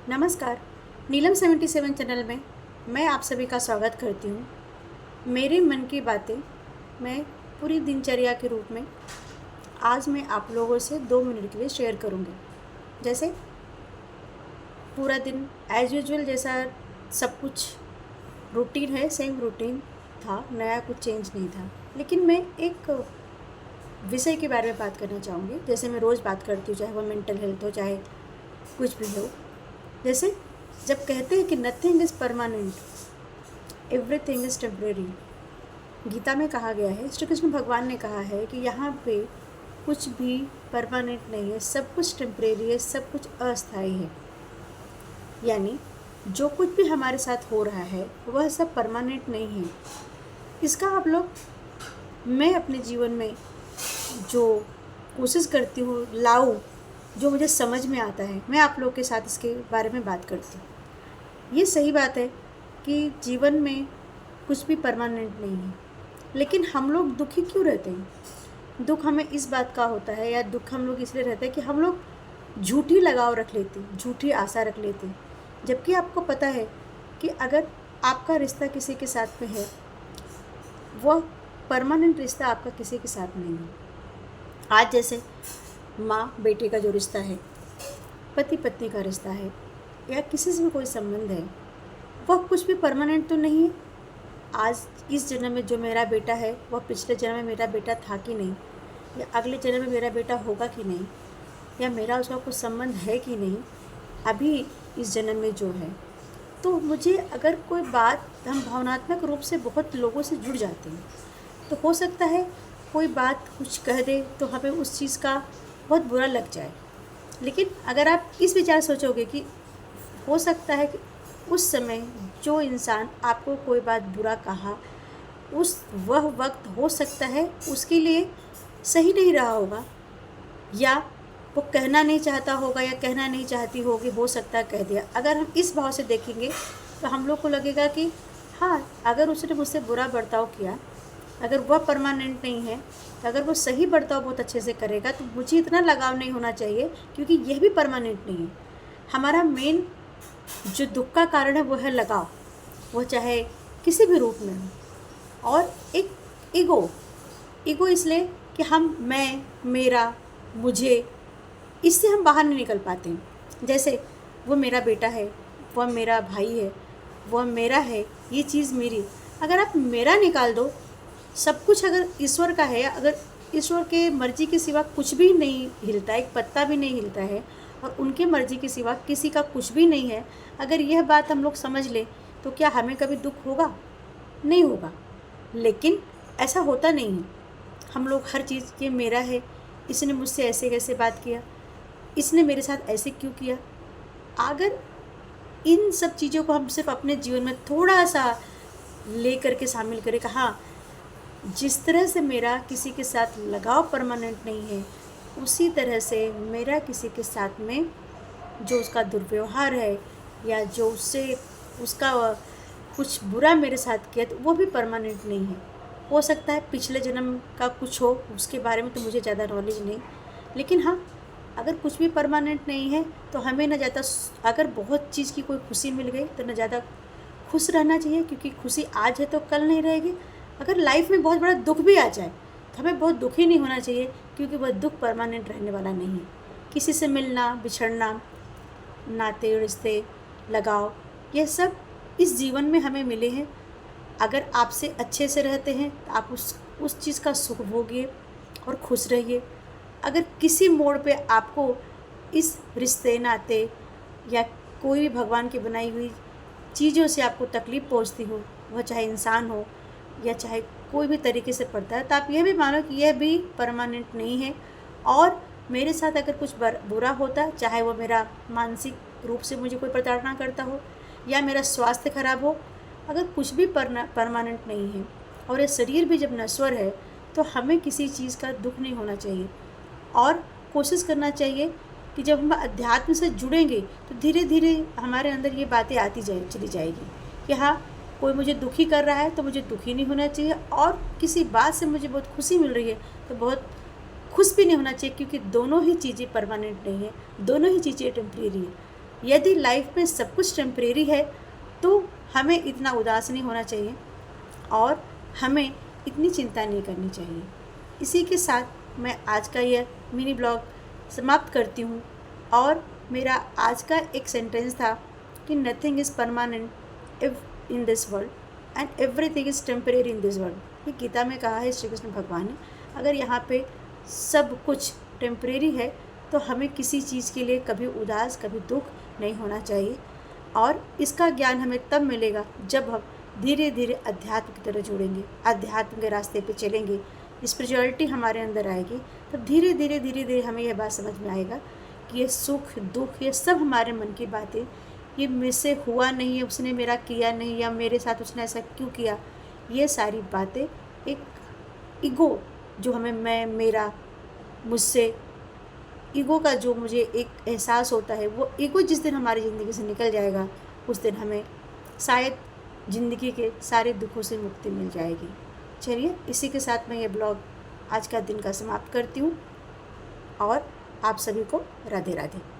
नमस्कार। नीलम 77 चैनल में मैं आप सभी का स्वागत करती हूँ। मेरे मन की बातें मैं पूरी दिनचर्या के रूप में आज मैं आप लोगों से 2 मिनट के लिए शेयर करूँगी। जैसे पूरा दिन एज यूजुअल जैसा सब कुछ रूटीन है, सेम रूटीन था, नया कुछ चेंज नहीं था। लेकिन मैं एक विषय के बारे में बात करना चाहूँगी। जैसे मैं रोज़ बात करती हूँ, चाहे वो मेंटल हेल्थ हो, चाहे कुछ भी हो। जैसे जब कहते हैं कि nothing is permanent, everything is temporary, Gita में कहा गया है, श्री कृष्ण भगवान ने कहा है कि यहाँ पे कुछ भी परमानेंट नहीं है, सब कुछ टेम्परेरी है, सब कुछ अस्थायी है। यानी जो कुछ भी हमारे साथ हो रहा है वह सब परमानेंट नहीं है। इसका आप लोग मैं अपने जीवन में जो कोशिश करती हूँ लाऊं, जो मुझे समझ में आता है, मैं आप लोग के साथ इसके बारे में बात करती हूँ। ये सही बात है कि जीवन में कुछ भी परमानेंट नहीं है, लेकिन हम लोग दुखी क्यों रहते हैं? दुख हमें इस बात का होता है, या दुख हम लोग इसलिए रहते हैं कि हम लोग झूठी लगाव रख लेते हैं, झूठी आशा रख लेते हैं। जबकि आपको पता है कि अगर आपका रिश्ता किसी के साथ में है, वह परमानेंट रिश्ता आपका किसी के साथ नहीं है। आज जैसे माँ बेटे का जो रिश्ता है, पति पत्नी का रिश्ता है, या किसी से भी कोई संबंध है, वह कुछ भी परमानेंट तो नहीं है। आज इस जन्म में जो मेरा बेटा है वह पिछले जन्म में मेरा बेटा था कि नहीं, या अगले जन्म में मेरा बेटा होगा कि नहीं, या मेरा उसका कुछ संबंध है कि नहीं अभी इस जन्म में जो है। तो मुझे अगर कोई बात, हम भावनात्मक रूप से बहुत लोगों से जुड़ जाते हैं, तो हो सकता है कोई बात कुछ कह दे तो हमें उस चीज़ का बहुत बुरा लग जाए। लेकिन अगर आप इस विचार सोचोगे कि हो सकता है कि उस समय जो इंसान आपको कोई बात बुरा कहा, वह वक्त हो सकता है उसके लिए सही नहीं रहा होगा, या वो कहना नहीं चाहता होगा, या कहना नहीं चाहती होगी, हो सकता है कह दिया। अगर हम इस भाव से देखेंगे तो हम लोग को लगेगा कि हाँ, अगर उसने मुझसे बुरा बर्ताव किया, अगर वह परमानेंट नहीं है, तो अगर वो सही बर्ताव बहुत अच्छे से करेगा तो मुझे इतना लगाव नहीं होना चाहिए, क्योंकि यह भी परमानेंट नहीं है। हमारा मेन जो दुख का कारण है वो है लगाव, वो चाहे किसी भी रूप में हो। और एक ईगो इसलिए कि मैं, मेरा, मुझे, इससे हम बाहर नहीं निकल पाते हैं। जैसे वो मेरा बेटा है, वह मेरा भाई है, वह मेरा है, ये चीज़ मेरी। अगर आप मेरा निकाल दो, सब कुछ अगर ईश्वर का है, अगर ईश्वर के मर्जी के सिवा कुछ भी नहीं हिलता, एक पत्ता भी नहीं हिलता है, और उनके मर्जी के सिवा किसी का कुछ भी नहीं है, अगर यह बात हम लोग समझ लें तो क्या हमें कभी दुख होगा? नहीं होगा। लेकिन ऐसा होता नहीं है। हम लोग हर चीज़, ये मेरा है, इसने मुझसे ऐसे कैसे बात किया, इसने मेरे साथ ऐसे क्यों किया। अगर इन सब चीज़ों को हम सिर्फ अपने जीवन में थोड़ा सा ले करके शामिल करें कि हाँ, जिस तरह से मेरा किसी के साथ लगाव परमानेंट नहीं है, उसी तरह से मेरा किसी के साथ में जो उसका दुर्व्यवहार है, या जो उसका कुछ बुरा मेरे साथ किया, तो वो भी परमानेंट नहीं है। हो सकता है पिछले जन्म का कुछ हो, उसके बारे में तो मुझे ज़्यादा नॉलेज नहीं। लेकिन हाँ, अगर कुछ भी परमानेंट नहीं है तो हमें न ज़्यादा, अगर बहुत चीज़ की कोई खुशी मिल गई तो न ज़्यादा खुश रहना चाहिए, क्योंकि खुशी आज है तो कल नहीं रहेगी। अगर लाइफ में बहुत बड़ा दुख भी आ जाए तो हमें बहुत दुखी नहीं होना चाहिए, क्योंकि वह दुख परमानेंट रहने वाला नहीं है। किसी से मिलना, बिछड़ना, नाते रिश्ते, लगाव, ये सब इस जीवन में हमें मिले हैं। अगर आपसे अच्छे से रहते हैं तो आप उस चीज़ का सुख भोगिए और खुश रहिए। अगर किसी मोड़ पे आपको इस रिश्ते, नाते, या कोई भी भगवान की बनाई हुई चीज़ों से आपको तकलीफ़ पहुंचती हो, वह चाहे इंसान हो या चाहे कोई भी तरीके से पड़ता है, तो आप यह भी मानो कि यह भी परमानेंट नहीं है। और मेरे साथ अगर कुछ बुरा होता है, चाहे वो मेरा मानसिक रूप से मुझे कोई प्रताड़ना करता हो, या मेरा स्वास्थ्य खराब हो, अगर कुछ भी परमानेंट नहीं है, और ये शरीर भी जब नश्वर है, तो हमें किसी चीज़ का दुख नहीं होना चाहिए। और कोशिश करना चाहिए कि जब हम अध्यात्म से जुड़ेंगे तो धीरे धीरे हमारे अंदर ये बातें आती चली जाएगी कि हाँ, कोई मुझे दुखी कर रहा है तो मुझे दुखी नहीं होना चाहिए, और किसी बात से मुझे बहुत खुशी मिल रही है तो बहुत खुश भी नहीं होना चाहिए, क्योंकि दोनों ही चीज़ें परमानेंट नहीं है, दोनों ही चीज़ें टेम्परेरी है। यदि लाइफ में सब कुछ टेम्परेरी है तो हमें इतना उदास नहीं होना चाहिए और हमें इतनी चिंता नहीं करनी चाहिए। इसी के साथ मैं आज का यह मिनी ब्लॉग समाप्त करती हूँ और मेरा आज का एक सेंटेंस था कि nothing is permanent if in this world and everything is temporary in this world. ये गीता में कहा है श्री कृष्ण भगवान ने। अगर यहाँ पे सब कुछ टेम्परेरी है तो हमें किसी चीज़ के लिए कभी उदास, कभी दुख नहीं होना चाहिए। और इसका ज्ञान हमें तब मिलेगा जब हम धीरे धीरे अध्यात्म की तरह जुड़ेंगे, अध्यात्म के रास्ते पे चलेंगे, स्पिरिचुअलिटी हमारे अंदर आएगी। तब धीरे धीरे हमें यह बात समझ में आएगा कि ये सुख दुख ये सब हमारे मन की बातें, ये मुझसे हुआ नहीं है, उसने मेरा किया नहीं, या मेरे साथ उसने ऐसा क्यों किया, ये सारी बातें एक ईगो जो हमें मैं, मेरा, मुझसे, ईगो का जो मुझे एक एहसास होता है, वो ईगो जिस दिन हमारी ज़िंदगी से निकल जाएगा उस दिन हमें शायद ज़िंदगी के सारे दुखों से मुक्ति मिल जाएगी। चलिए, इसी के साथ मैं ये ब्लॉग आज का दिन का समाप्त करती हूँ और आप सभी को राधे राधे।